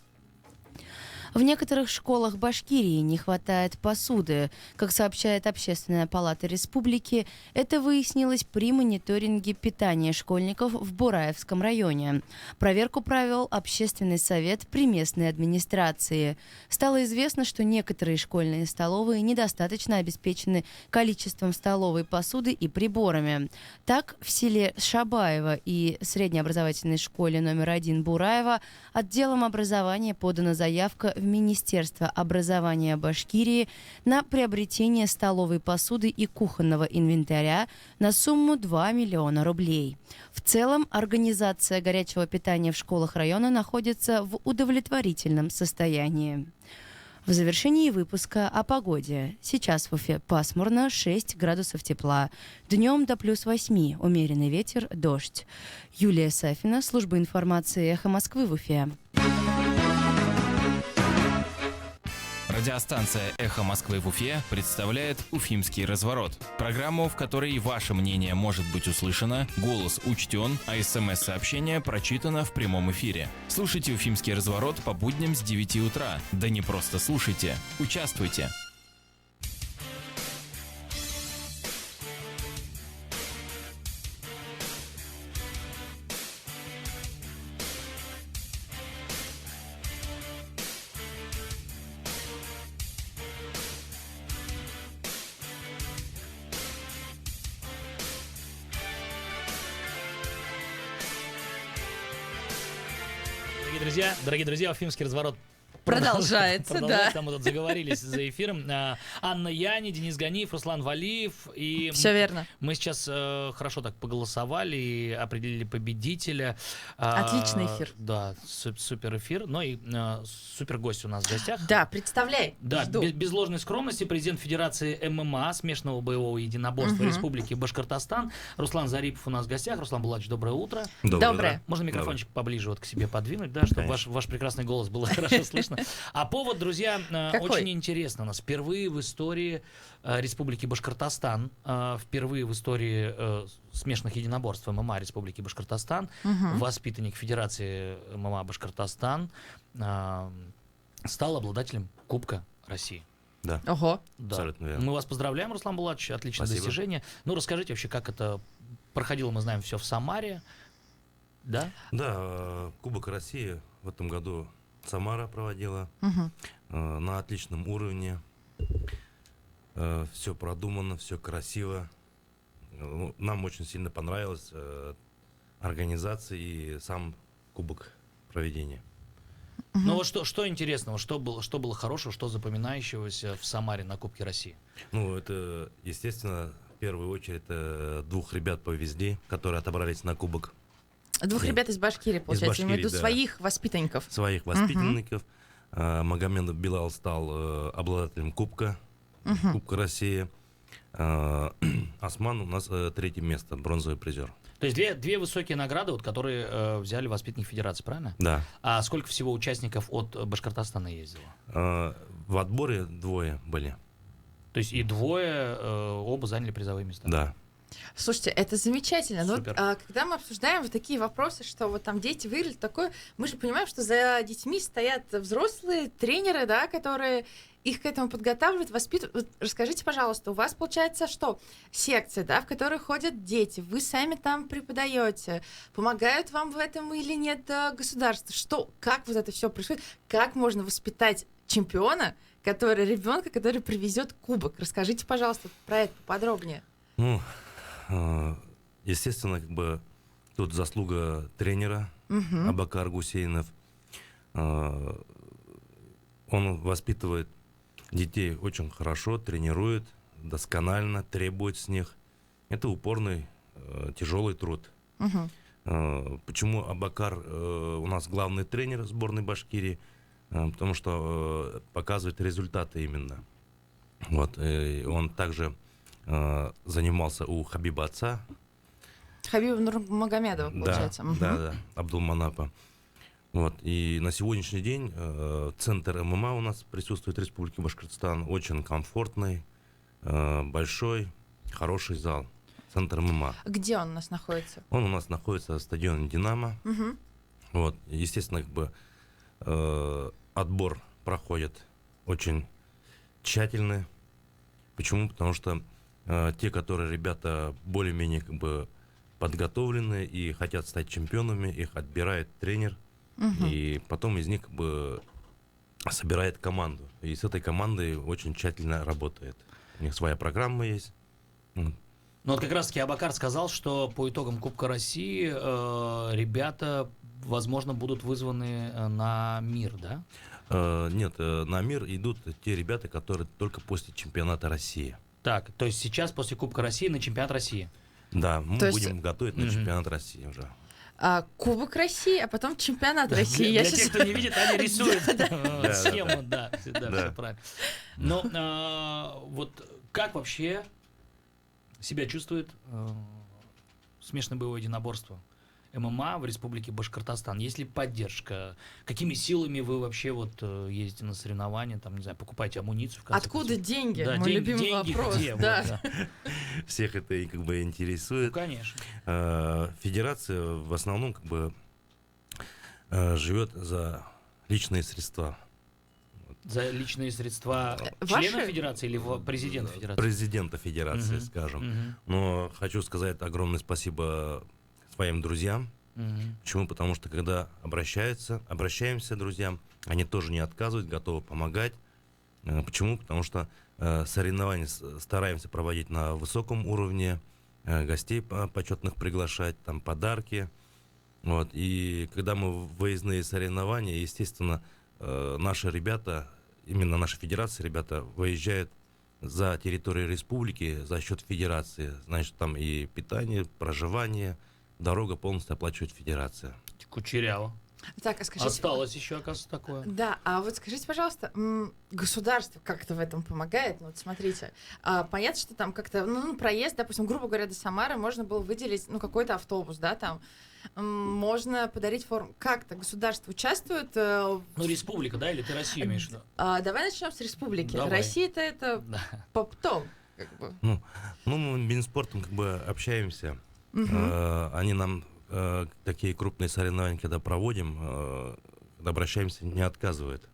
В некоторых школах Башкирии не хватает посуды. Как сообщает Общественная палата республики, это выяснилось при мониторинге питания школьников в Бураевском районе. Проверку провел Общественный совет при местной администрации. Стало известно, что некоторые школьные столовые недостаточно обеспечены количеством столовой посуды и приборами. Так, в селе Шабаево и среднеобразовательной школе номер 1 Бураева отделом образования подана заявка в Министерство образования Башкирии на приобретение столовой посуды и кухонного инвентаря на сумму 2 миллиона рублей. В целом, организация горячего питания в школах района находится в удовлетворительном состоянии. В завершении выпуска о погоде. Сейчас в Уфе пасмурно, 6 градусов тепла. Днем до +8, умеренный ветер, дождь. Юлия Сафина, служба информации «Эхо Москвы» в Уфе. Радиостанция «Эхо Москвы» в Уфе представляет «Уфимский разворот». Программу, в которой ваше мнение может быть услышано, голос учтен, а СМС-сообщение прочитано в прямом эфире. Слушайте «Уфимский разворот» по будням с 9 утра. Да не просто слушайте, участвуйте. Дорогие друзья, Уфимский разворот продолжается, да. Там мы тут заговорились за эфиром. Анна Яни, Денис Ганиев, Руслан Валиев. И все верно. Мы сейчас хорошо так поголосовали и определили победителя. Отличный эфир. Да, супер эфир. Ну и супер гость у нас в гостях. Да, представляй. Да, без ложной скромности, президент Федерации ММА, смешанного боевого единоборства Республики Башкортостан. Руслан Зарипов у нас в гостях. Руслан Булатович, доброе утро. Доброе. Можно микрофончик поближе вот к себе подвинуть, да, чтобы ваш прекрасный голос было хорошо слышно. А повод, друзья, очень интересно. У нас впервые в истории Республики Башкортостан, впервые в истории смешанных единоборств ММА Республики Башкортостан, воспитанник Федерации ММА Башкортостан стал обладателем Кубка России. Да. Ого. Да. Абсолютно верно. Мы вас поздравляем, Руслан Булатович, отличное достижение. Ну, расскажите вообще, как это проходило, мы знаем, все в Самаре. Да? Да, Кубок России в этом году Самара проводила на отличном уровне. Все продумано, все красиво. Нам очень сильно понравилась организация и сам Кубок проведения. Ну вот что интересного, что было хорошего, что запоминающегося в Самаре на Кубке России? Ну, это, естественно, в первую очередь, это 2 ребят повезли, которые отобрались на Кубок. 2 ребят из Башкирии, получается, имею в виду своих воспитанников. Своих воспитанников. Магомедов Билал стал обладателем Кубка России. Осман у нас 3-е место, бронзовый призер. То есть две высокие награды, вот, которые взяли воспитанники Федерации, правильно? Да. А сколько всего участников от Башкортостана ездило? В отборе 2 были. То есть и 2 оба заняли призовые места? Да. Слушайте, это замечательно. Но когда мы обсуждаем вот такие вопросы, что вот там дети выиграли, такое, мы же понимаем, что за детьми стоят взрослые тренеры, да, которые их к этому подготавливают, воспитывают. Вот расскажите, пожалуйста, у вас получается что? Секция, да, в которой ходят дети, вы сами там преподаете, помогают вам в этом или нет государство? Что, как вот это все происходит? Как можно воспитать чемпиона, ребенка, который привезет кубок? Расскажите, пожалуйста, про это поподробнее. Ну, естественно, как бы тут заслуга тренера Абакар Гусейнов. Он воспитывает детей очень хорошо, тренирует досконально, требует с них. Это упорный, тяжелый труд. Почему Абакар у нас главный тренер сборной Башкирии? Потому что показывает результаты именно. Вот, и он также занимался у Хабиба отца. Хабиба Нурмагомедова, получается. Да, Абдулманапа. Вот. И на сегодняшний день центр ММА у нас присутствует в Республике Башкортостан. Очень комфортный, большой, хороший зал. Центр ММА. Где он у нас находится? Он у нас находится на стадионе «Динамо». Вот. Естественно, как бы отбор проходят очень тщательно. Почему? Потому что те, которые ребята более-менее как бы подготовлены и хотят стать чемпионами, их отбирает тренер, и потом из них как бы собирает команду. И с этой командой очень тщательно работает. У них своя программа есть. Ну вот как раз-таки Абакар сказал, что по итогам Кубка России ребята, возможно, будут вызваны на мир, да? Нет, на мир идут те ребята, которые только после чемпионата России. Так, то есть сейчас после Кубка России на чемпионат России? Да, мы будем готовить на чемпионат России уже. Кубок России, а потом чемпионат России. Для тех, кто не видит, Аня рисует схему, да, все правильно. Но вот как вообще себя чувствует смешанное боевое единоборство ММА в Республике Башкортостан? Есть ли поддержка? Какими силами вы вообще вот ездите на соревнования, там, не знаю, покупаете амуницию? Откуда деньги? Да, мой любимый вопрос. Где? Да. Вот, да. Всех это и как бы интересует. Ну, конечно. Федерация в основном как бы живет за личные средства. За личные средства членов федерации или президента федерации? Президента федерации, скажем. Но хочу сказать огромное спасибо своим друзьям. Почему? Потому что когда обращаемся друзьям, они тоже не отказывают, готовы помогать. Почему? Потому что соревнования стараемся проводить на высоком уровне, гостей почетных приглашать, там подарки. Вот. И когда мы в выездные соревнования, естественно, наши ребята, именно наша федерация, ребята, выезжают за территорию республики за счет федерации. Значит, там и питание, проживание, дорога полностью оплачивает федерация. Кучеряво. Так, а скажите... Осталось еще, оказывается, такое. Да, а вот скажите, пожалуйста, государство как-то в этом помогает? Ну, вот смотрите, понятно, что там как-то, проезд, допустим, грубо говоря, до Самары можно было выделить, какой-то автобус, да, там, можно подарить форму. Как-то государство участвует? Республика, да, или ты Россию имеешь в виду? Давай начнем с республики. Давай. Россия-то это потом, как бы. Мы Минспортом как бы общаемся. Они нам такие крупные соревнования, когда проводим, когда обращаемся, не отказывают.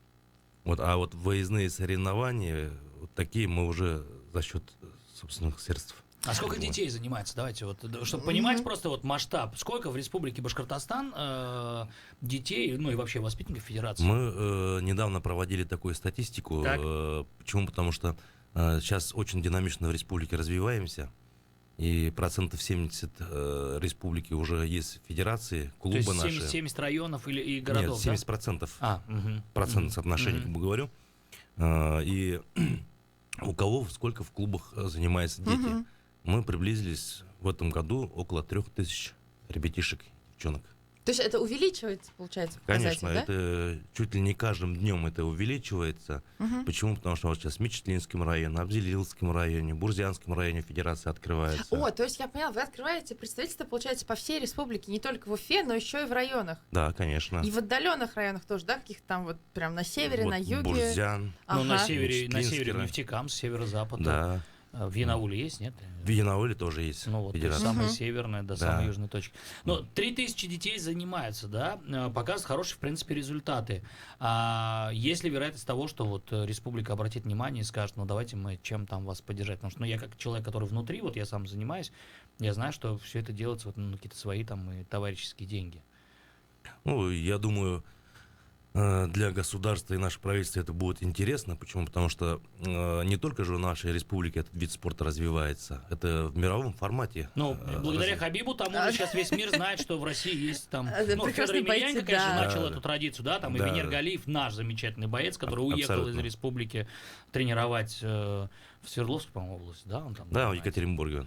Вот, а вот выездные соревнования, вот такие мы уже за счет собственных средств. А сколько детей занимается? Давайте вот, чтобы понимать просто вот масштаб. Сколько в Республике Башкортостан детей, ну и вообще воспитанников федерации? Мы недавно проводили такую статистику. Почему? Потому что сейчас очень динамично в республике развиваемся. И 70% республики уже есть федерации, клубы наши. То есть 70 районов и городов, Нет, 70%. Процентное соотношение, как бы говорю. И у кого сколько в клубах занимаются дети. Мы приблизились в этом году около 3000 ребятишек, девчонок. То есть это увеличивается, получается, показатель, конечно, это чуть ли не каждым днем это увеличивается. Почему? Потому что вот сейчас в Мечетлинском районе, Абзелилском районе, Бурзянском районе федерация открывается. То есть я поняла, вы открываете представительство, получается, по всей республике, не только в Уфе, но еще и в районах. Да, конечно. И в отдаленных районах тоже, да, каких-то там вот прям на севере, вот на юге. Бурзян. Ну, на севере Нефтекамск, северо-запад. Да. В Янауле есть, нет? В Янауле тоже есть. Ну, вот самая северная до самой южной точки. Но 3000 детей занимаются, да, показывают хорошие, в принципе, результаты. А есть ли вероятность того, что вот республика обратит внимание и скажет, давайте мы чем там вас поддержать? Потому что, я как человек, который внутри, вот я сам занимаюсь, я знаю, что все это делается вот, на какие-то свои там и товарищеские деньги. Я думаю, для государства и нашего правительства это будет интересно. Почему? Потому что не только же в нашей республике этот вид спорта развивается, это в мировом формате. Благодаря Хабибу там уже сейчас весь мир знает, что в России есть там... Федор Емельяненко, конечно, начал эту традицию, да, там и Венер Галиев, наш замечательный боец, который уехал из республики тренировать в Свердловск, по-моему, область, да? Он там в Екатеринбурге.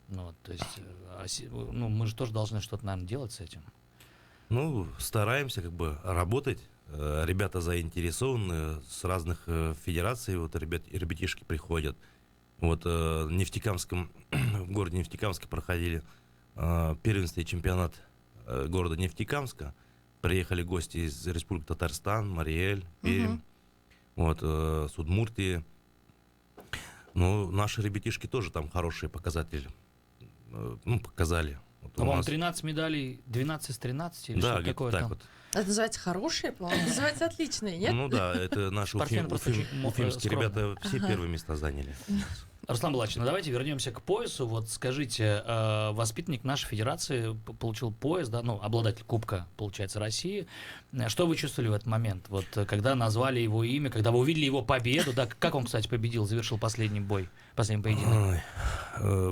То есть, мы же тоже должны что-то, наверное, делать с этим. Стараемся как бы работать. Ребята заинтересованы, с разных федераций ребятишки приходят. Вот в городе Нефтекамске проходили первенство и чемпионат города Нефтекамска. Приехали гости из Республики Татарстан, Мариэль, Пермь, с Удмуртии. Наши ребятишки тоже там хорошие показатели показали. Вот по-моему, 13 медалей, 12 из 13 или да, что-то такое так там. вот. Это называется хорошие, по-моему. Называется отличные, нет? Ну да, это наши уфимские ребята все первые места заняли. Руслан Булатович, ну давайте вернемся к поясу. Вот скажите, воспитанник нашей федерации получил пояс, да, ну, обладатель Кубка, получается, России. Что вы чувствовали в этот момент? Вот когда назвали его имя, когда вы увидели его победу, да, как он, кстати, победил, завершил последний бой, последний поединок?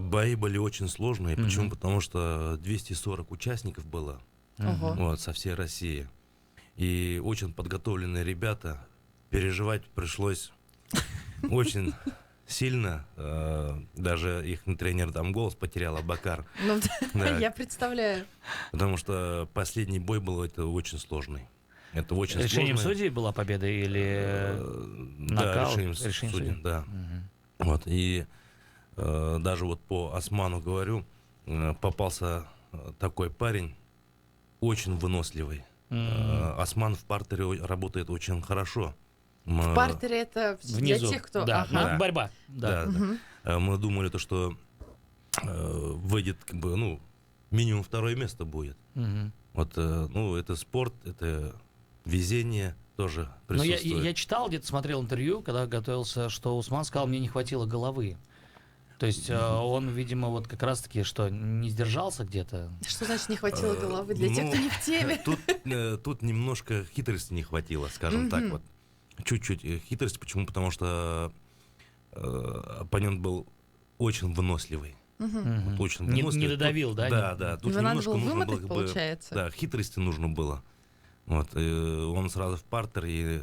Бои были очень сложные. Почему? Потому что 240 участников было вот, со всей России. И очень подготовленные ребята. Переживать пришлось очень сильно. Даже их тренер там голос потерял, Абакар. Ну, да. Я представляю. Потому что последний бой был это очень сложный. Это очень решением сложный. судей была победа или нокаут? Да, решением судей, да. Вот, и даже вот по Осману говорю, попался такой парень, очень выносливый. Осман в партере работает очень хорошо. В партере это внизу, для тех, кто... Да, да. борьба. Да. Да. Мы думали, что выйдет, как бы, ну, минимум 2-е место будет. Вот, ну, это спорт, это везение тоже присутствует. Но я читал, где-то смотрел интервью, когда готовился, что Усман сказал, мне не хватило головы. То есть он, видимо, вот как раз-таки, что не сдержался где-то. Что значит не хватило головы для тех, кто не в теме? Тут немножко хитрости не хватило, скажем так вот. Чуть-чуть хитрости. Почему? Потому что оппонент был очень выносливый. Вот, очень выносливый. Не додавил, да? Да, да. Тут немножко надо было нужно вымотать, было, получается. Да, хитрости нужно было. Вот, он сразу в партер и,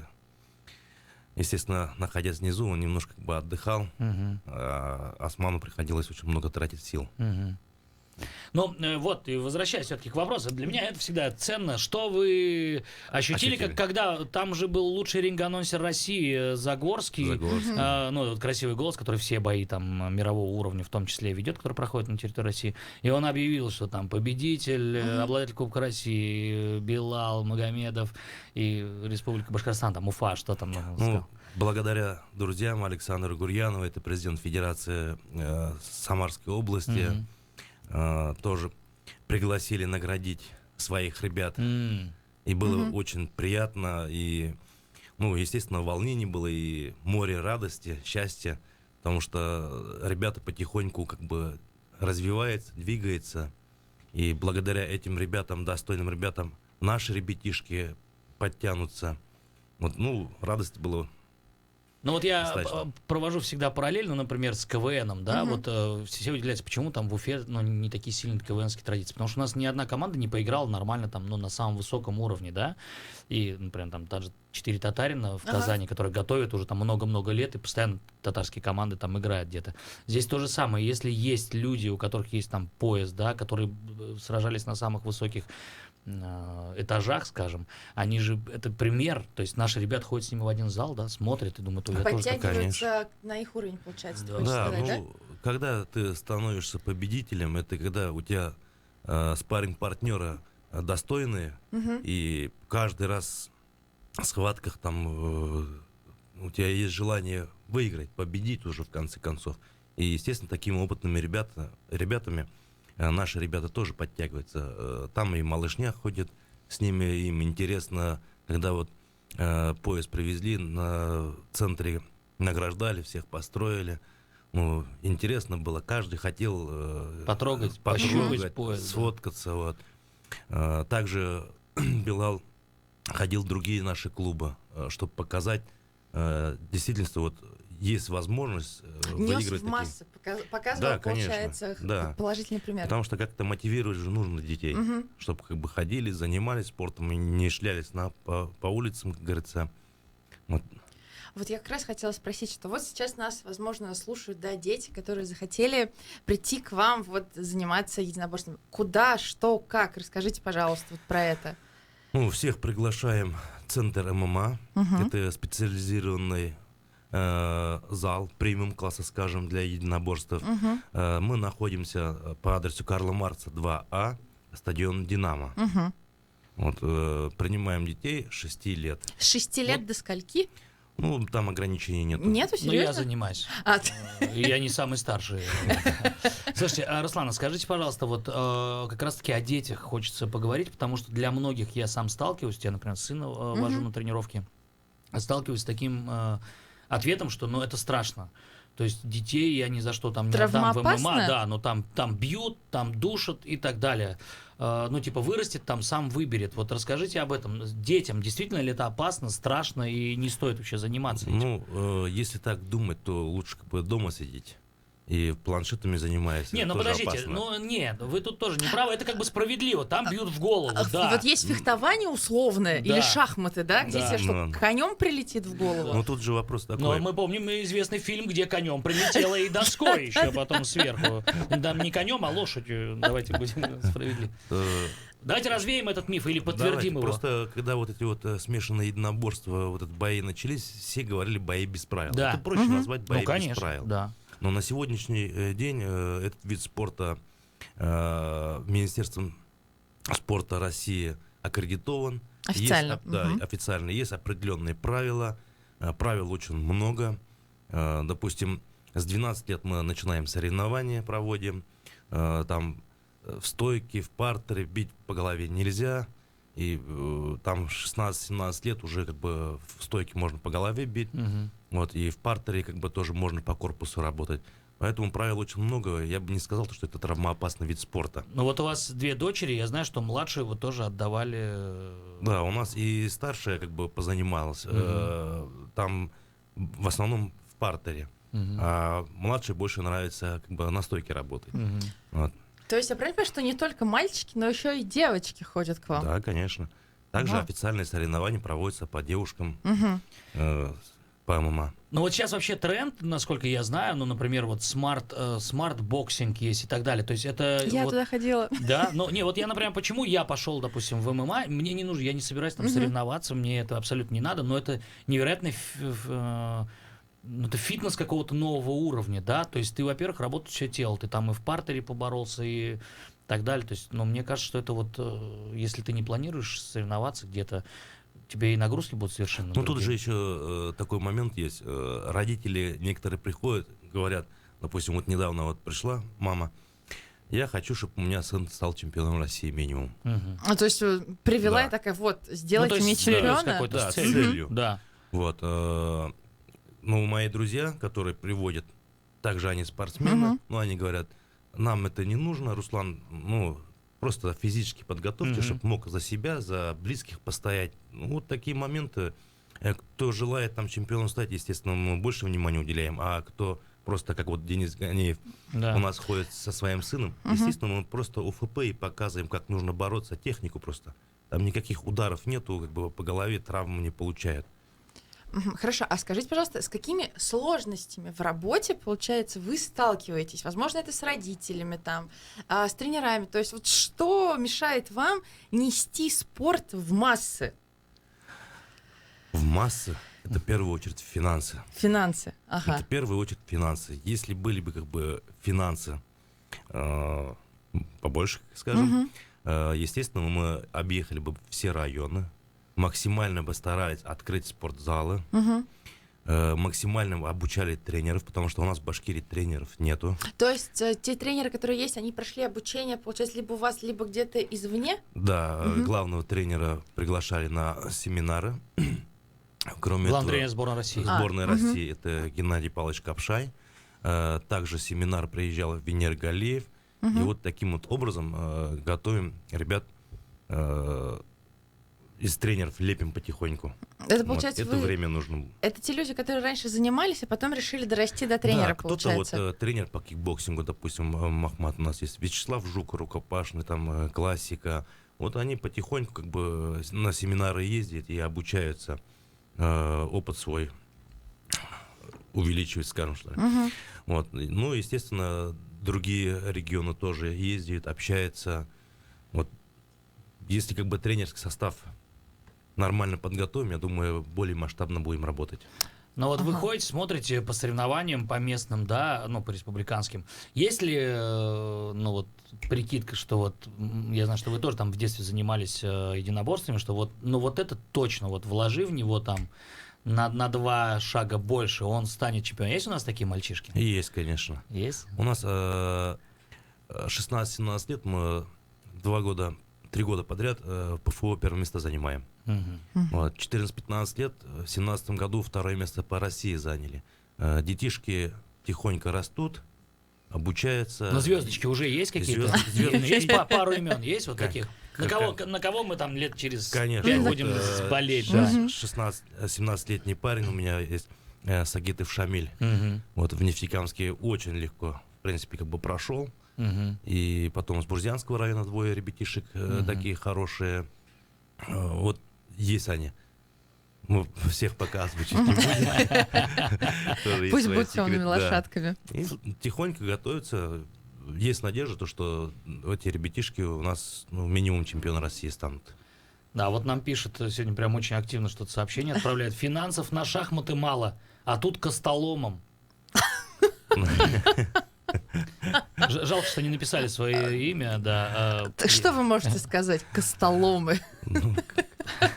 естественно, находясь внизу, он немножко как бы отдыхал. А Осману приходилось очень много тратить сил. Ну, вот, и возвращаясь все-таки к вопросу, для меня это всегда ценно. Что вы ощутили, когда там же был лучший ринг-анонсер России Загорский, ну, вот красивый голос, который все бои там мирового уровня в том числе ведет, который проходит на территории России, и он объявил, что там победитель, обладатель Кубка России, Билал, Магомедов и Республика Башкортостан, там Уфа, что там сказал? Благодаря друзьям Александру Гурьянову, это президент Федерации Самарской области, тоже пригласили наградить своих ребят. И было очень приятно. И, ну, естественно, волнение было, и море радости, счастья. Потому что ребята потихоньку как бы развиваются, двигаются. И благодаря этим ребятам, достойным ребятам, наши ребятишки подтянутся. Вот, ну, радость была. Ну вот я провожу всегда параллельно, например, с КВНом, да, вот все удивляются, почему там в Уфе, ну, не такие сильные КВНские традиции, потому что у нас ни одна команда не поиграла нормально там, ну, на самом высоком уровне, да, и, например, там даже 4 татарина в Казани, которые готовят уже там много-много лет, и постоянно татарские команды там играют где-то. Здесь то же самое, если есть люди, у которых есть там пояс, да, которые сражались на самых высоких этажах, скажем, они же, это пример, то есть наши ребята ходят с ними в один зал, да, смотрят и думают, я тоже так. Подтягиваются на их уровень, получается, да, сказать, ну, когда ты становишься победителем, это когда у тебя спарринг-партнеры достойные, и каждый раз в схватках там у тебя есть желание выиграть, победить уже в конце концов. И, естественно, такими опытными ребятами наши ребята тоже подтягиваются. Там и малышня ходит с ними, им интересно, когда вот пояс привезли, на центре награждали, всех построили. Ну, интересно было, каждый хотел потрогать пояс, сфоткаться. Вот. Также Билал ходил в другие наши клубы, чтобы показать действительно, вот есть возможность выиграть. В массы показывал, да, получается, да, положительный пример. Потому что как-то мотивировать же нужно детей, чтобы как бы ходили, занимались спортом и не шлялись по улицам, как говорится. Вот я как раз хотела спросить, что вот сейчас нас, возможно, слушают, да, дети, которые захотели прийти к вам вот заниматься единоборством. Куда, что, как? Расскажите, пожалуйста, вот про это. Ну, всех приглашаем в центр ММА. Это специализированный зал премиум класса, скажем, для единоборств. Мы находимся по адресу Карла Маркса 2А, стадион «Динамо». Вот, принимаем детей 6 лет. С 6 лет до скольки? Ну, там ограничений нет. Нету, серьезно? Ну, я занимаюсь. Я не самый старший. Слушайте, Руслан, скажите, пожалуйста, вот как раз-таки о детях хочется поговорить, потому что для многих я сам сталкиваюсь, я, например, сына вожу на тренировки, сталкиваюсь с таким ответом, что, ну, это страшно. То есть детей я ни за что там не отдам в ММА, да, но там бьют, там душат и так далее. Ну, типа, вырастет, там сам выберет. Вот расскажите об этом. Детям действительно ли это опасно, страшно и не стоит вообще заниматься этим? Ну, если так думать, то лучше как бы дома сидеть. И планшетами занимаясь. Не, ну подождите, опасно. ну нет, вы тут тоже не правы, это как бы справедливо, там бьют в голову, да. Вот есть фехтование условное или шахматы, да, где тебе что, конем прилетит в голову? Ну тут же вопрос такой. Но мы помним известный фильм, где конем прилетело и доской еще потом сверху. Да, не конем, а лошадью, давайте будем справедливы. Давайте развеем этот миф или подтвердим его. Просто когда вот эти вот смешанные единоборства, вот эти бои начались, все говорили бои без правил. Да. Это проще назвать бои без правил. Да. Но на сегодняшний день этот вид спорта Министерством спорта России аккредитован. Официально. Есть, официально. Есть определенные правила. Правил очень много. Допустим, с 12 лет мы начинаем соревнования, проводим. Там в стойке, в партере бить по голове нельзя. И там 16-17 лет уже как бы в стойке можно по голове бить. Вот, и в партере как бы тоже можно по корпусу работать. Поэтому правил очень много. Я бы не сказал, что это травмоопасный вид спорта. Ну вот у вас 2 дочери, я знаю, что младшие вы тоже отдавали. Да, у нас и старшая как бы позанималась. Там в основном в партере. А младшей больше нравится как бы на стойке работать. Вот. То есть я правильно понимаю, что не только мальчики, но еще и девочки ходят к вам? Да, конечно. Также официальные соревнования проводятся по девушкам, по ММА. Ну вот сейчас вообще тренд, насколько я знаю, ну, например, вот смарт-боксинг есть и так далее. То есть это... Я туда ходила. Да, ну, не, вот я, например, почему я пошел, допустим, в ММА, мне не нужно, я не собираюсь там соревноваться, мне это абсолютно не надо, но это невероятный это фитнес какого-то нового уровня, да, то есть ты, во-первых, работаешь все тело, ты там и в партере поборолся и так далее, то есть, но мне кажется, что это вот, если ты не планируешь соревноваться где-то, тебе и нагрузки будут совершенно другие. Тут же еще такой момент есть, родители некоторые приходят, говорят, допустим, вот недавно вот пришла мама, я хочу, чтобы у меня сын стал чемпионом России минимум. То есть привела и такая, вот, сделайте мне чемпиона? Да, с целью. Да. Вот, ну, мои друзья, которые приводят, также они спортсмены, но они говорят, нам это не нужно, Руслан, ну, просто физически подготовьте, чтобы мог за себя, за близких постоять. Ну, вот такие моменты. Кто желает там чемпионом стать, естественно, мы больше внимания уделяем, а кто просто, как вот Денис Ганеев у нас ходит со своим сыном, естественно, мы просто УФП и показываем, как нужно бороться, технику просто. Там никаких ударов нету, как бы по голове травмы не получают. Хорошо, а скажите, пожалуйста, с какими сложностями в работе, получается, вы сталкиваетесь? Возможно, это с родителями, там, с тренерами. То есть вот что мешает вам нести спорт в массы? В массы? Это в первую очередь финансы. Финансы, ага. Это в первую очередь финансы. Если были бы как бы финансы побольше, скажем, естественно, мы объехали бы все районы, максимально бы старались открыть спортзалы, максимально обучали тренеров, потому что у нас в Башкирии тренеров нету. То есть те тренеры, которые есть, они прошли обучение, получается, либо у вас, либо где-то извне? Да, главного тренера приглашали на семинары. Кроме главный этого, тренер сборной России. Сборной России это Геннадий Павлович Капшай. Также семинар приезжал Венер Галеев. И вот таким вот образом готовим ребят, из тренеров лепим потихоньку. Это получается, вот, это время нужно. Это те люди, которые раньше занимались, а потом решили дорасти до тренера, да, получается. Кто-то вот тренер по кикбоксингу, допустим, Махмат у нас есть, Вячеслав Жук, рукопашный, там классика. Вот они потихоньку как бы на семинары ездят и обучаются, опыт свой увеличивать, скажем, что ли. Вот. Ну, естественно, другие регионы тоже ездят, общаются. Вот. Если как бы тренерский состав нормально подготовим, я думаю, более масштабно будем работать. Но вот вы ходите, смотрите по соревнованиям, по местным, да, ну, по республиканским. Есть ли, ну, вот, прикидка, что вот, я знаю, что вы тоже там в детстве занимались единоборствами, что вот, ну, вот это точно, вот, вложи в него там на 2 шага больше, он станет чемпионом. Есть у нас такие мальчишки? Есть, конечно. Есть? У нас 16-17 лет мы 3 года подряд ПФО первое место занимаем. Вот, 14-15 лет, в 2017 году 2 место по России заняли. Детишки тихонько растут, обучаются. Но звездочки уже есть какие-то? Есть пару имен, есть вот таких? На кого мы там лет через 5 будем болеть? 17-летний парень у меня есть, Сагитов Шамиль. Вот в Нефтекамске очень легко, в принципе, как бы прошел. И потом с Бурзянского района 2 ребятишек такие хорошие. Вот есть они. Мы всех показывать чуть не будем. Пусть будут темными лошадками. И тихонько готовятся. Есть надежда, что эти ребятишки у нас минимум чемпиона России станут. Да, вот нам пишет сегодня прям очень активно что-то сообщение отправляет. Финансов на шахматы мало, а тут костоломом. Жалко, что не написали свое имя, да. Что вы можете сказать, костоломы?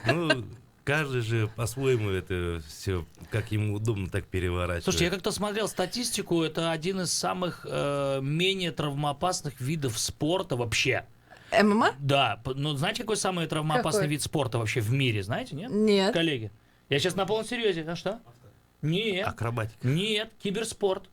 Ну, каждый же по-своему это все, как ему удобно, так переворачивает. Слушайте, я как-то смотрел статистику, это один из самых менее травмоопасных видов спорта вообще. ММА? Да. Ну, знаете, какой самый травмоопасный вид спорта вообще в мире, знаете, нет? Нет. Коллеги, я сейчас на полном серьезе. А что? Нет. Акробатика. Нет, киберспорт.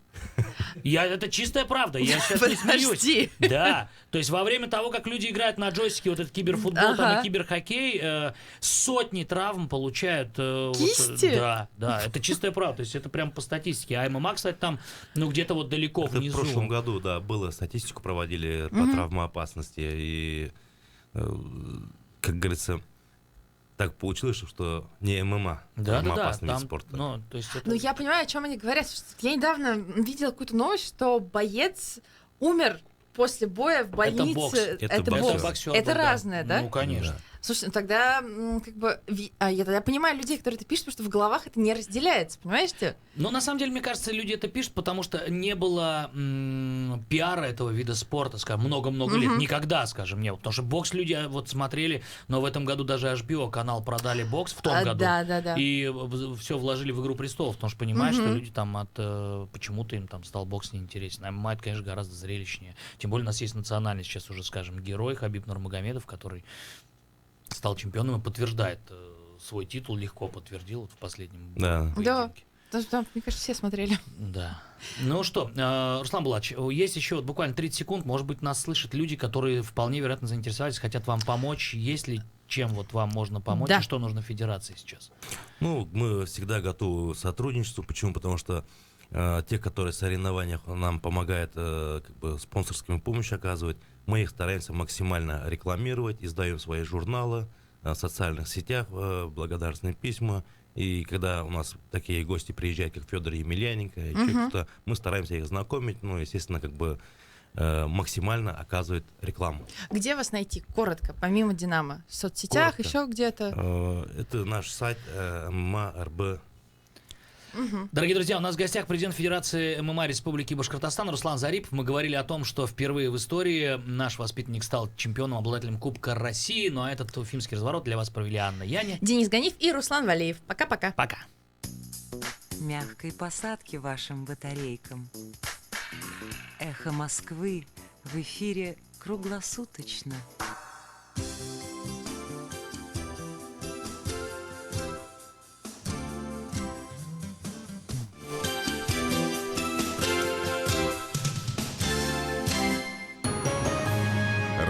Это чистая правда, я сейчас не смеюсь. Да, то есть во время того, как люди играют на джойстике, вот этот киберфутбол, там, и киберхоккей, сотни травм получают. Кисти? Да, это чистая правда, то есть это прям по статистике. А ММА, кстати, там, где-то вот далеко это внизу. В прошлом году, да, было, статистику проводили по травмоопасности, и, как говорится, так получилось, что не ММА, травмоопасный вид спорта. Ну, я понимаю, о чем они говорят. Я недавно видела какую-то новость, что боец умер после боя в больнице. Это бокс. Это разное, да? Ну, конечно. Слушай, ну тогда как бы я тогда понимаю людей, которые это пишут, потому что в головах это не разделяется, понимаете? Ну, на самом деле, мне кажется, люди это пишут, потому что не было пиара этого вида спорта, скажем, много-много лет. Никогда, скажем, не было. Потому что бокс люди вот смотрели, но в этом году даже HBO канал продали бокс в том году. Да. И все вложили в «Игру престолов», потому что понимаешь, что люди там почему-то им там стал бокс неинтересен. А ММА, это, конечно, гораздо зрелищнее. Тем более у нас есть национальный сейчас уже, скажем, герой Хабиб Нурмагомедов, который стал чемпионом и подтверждает свой титул, легко подтвердил в последнем поединке. Да, мне кажется, все смотрели. Да. Ну что, Руслан Булатович, есть еще вот буквально 30 секунд, может быть, нас слышат люди, которые вполне вероятно заинтересовались, хотят вам помочь. Есть ли чем вот вам можно помочь и что нужно федерации сейчас? Ну, мы всегда готовы к сотрудничеству. Почему? Потому что те, которые в соревнованиях нам помогают как бы спонсорскую помощь оказывать, мы их стараемся максимально рекламировать, издаем свои журналы в социальных сетях, благодарственные письма. И когда у нас такие гости приезжают, как Федор Емельяненко, мы стараемся их знакомить, ну, естественно, как бы максимально оказывать рекламу. Где вас найти? Коротко, помимо «Динамо». В соцсетях, еще где-то? Это наш сайт ММА.РБ. Дорогие друзья, у нас в гостях президент Федерации ММА Республики Башкортостан Руслан Зарипов. Мы говорили о том, что впервые в истории наш воспитанник стал чемпионом, обладателем Кубка России. Ну а этот уфимский разворот для вас провели Анна Яня, Денис Ганиф и Руслан Валеев. Пока-пока. Пока. Мягкой посадки вашим батарейкам. Эхо Москвы в эфире круглосуточно.